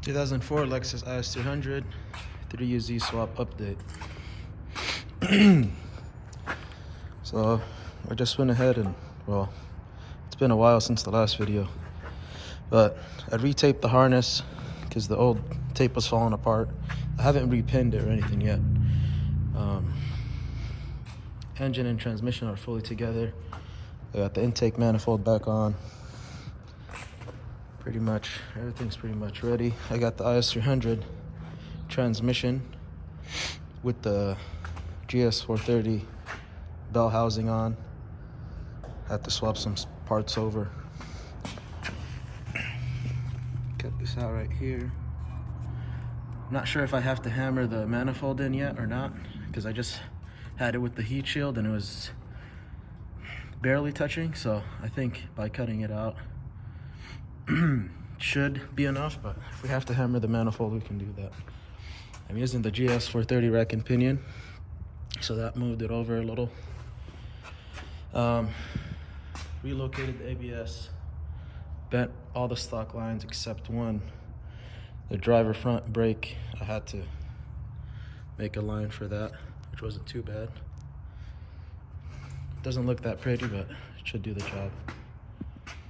2004 Lexus is300 3UZ swap update. So I just went ahead and, well, it's been a while since the last video, but I retaped the harness because the old tape was falling apart. I haven't repinned it or anything yet. Engine and transmission are fully together. I got the intake manifold back on. Pretty much everything's pretty much ready. I got the is300 transmission with the GS430 bell housing on. Had to swap some parts over. Cut this out right here. I'm not sure if I have to hammer the manifold in yet or not, because I just had it with the heat shield and it was barely touching, so I think by cutting it out should be enough, but if we have to hammer the manifold, we can do that. I'm using the GS430 rack and pinion, so that moved it over a little. Relocated the ABS, bent all the stock lines except one. The driver front brake, I had to make a line for that, which wasn't too bad. Doesn't look that pretty, but it should do the job.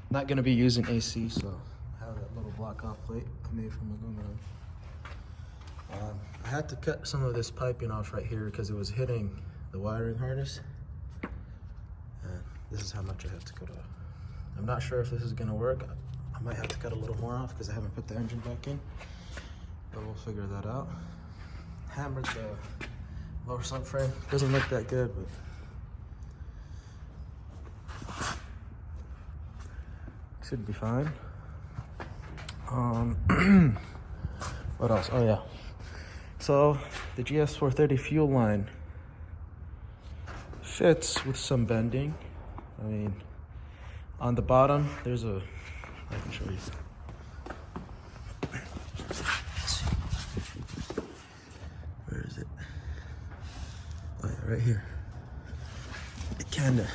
Not gonna be using AC, so I have that little block off plate I made from aluminum. I had to cut some of this piping off right here because it was hitting the wiring harness. And this is how much I have to cut off. I'm not sure if this is gonna work. I might have to cut a little more off because I haven't put the engine back in, but we'll figure that out. Hammered the lower subframe. Doesn't look that good, but should be fine. What else? Oh yeah. So the GS430 fuel line fits with some bending. I mean, on the bottom, there's a, I can show you. Where is it? Oh yeah, right here. It kinda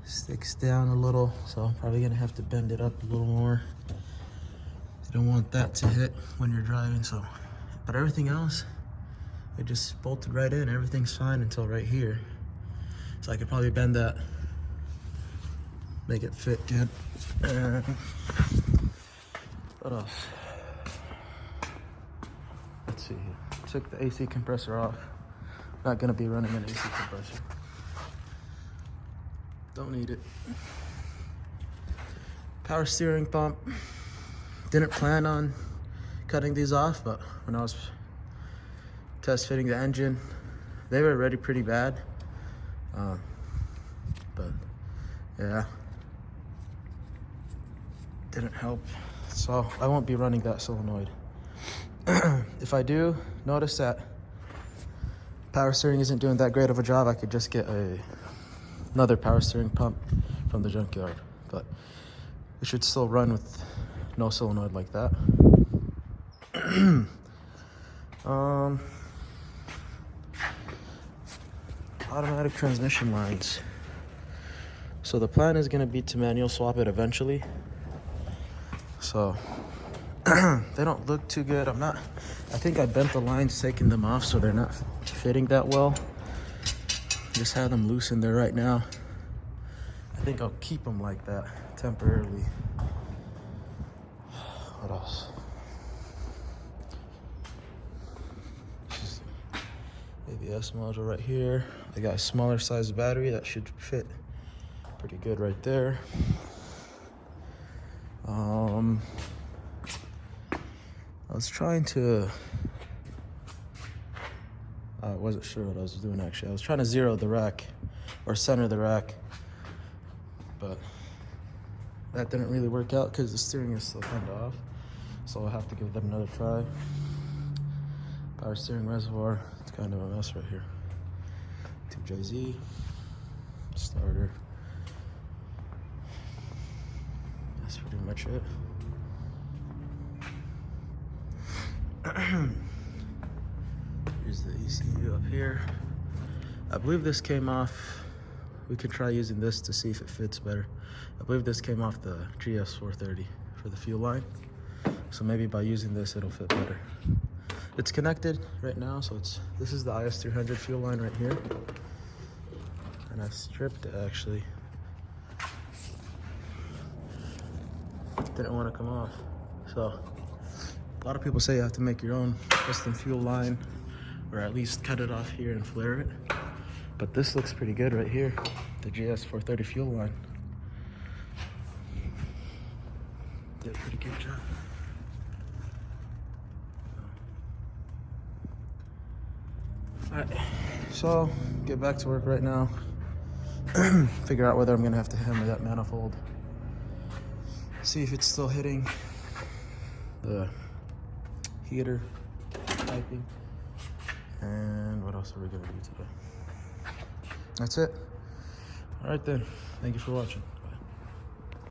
sticks down a little, so I'm probably gonna have to bend it up a little more. You don't want that to hit when you're driving, so. But everything else, it just bolted right in. Everything's fine until right here. So I could probably bend that, make it fit good. What else? Let's see here. Took the AC compressor off. Not gonna be running an AC compressor. Don't need it. Power steering pump. Didn't plan on cutting these off, but when I was test fitting the engine, they were already pretty bad. But yeah, didn't help. So I won't be running that solenoid. If I do notice that power steering isn't doing that great of a job, I could just get another power steering pump from the junkyard, but it should still run with no solenoid like that. Automatic transmission lines. So the plan is going to be to manual swap it eventually. So they don't look too good. I think I bent the lines taking them off, so they're not fitting that well. Just have them loose in there right now. I think I'll keep them like that temporarily. What else? ABS module right here. I got a smaller size battery that should fit pretty good right there. I was trying to, I wasn't sure what I was doing actually. I was trying to zero the rack or center the rack, but that didn't really work out because the steering is still kind of off. So I'll have to give that another try. Power steering reservoir, it's kind of a mess right here. 2JZ, starter. That's pretty much it. Here's the ECU up here. I believe this came off. We could try using this to see if it fits better. I believe this came off the GS430 for the fuel line. So maybe by using this, it'll fit better. It's connected right now, so this is the is300 fuel line right here. And I stripped it actually. Didn't want to come off. So a lot of people say you have to make your own custom fuel line, or at least cut it off here and flare it. But this looks pretty good right here, the GS430 fuel line. Did a pretty good job. Alright, so get back to work right now. Figure out whether I'm gonna have to hammer that manifold. See if it's still hitting the heater piping. And what else are we gonna do today? That's it. All right then, thank you for watching.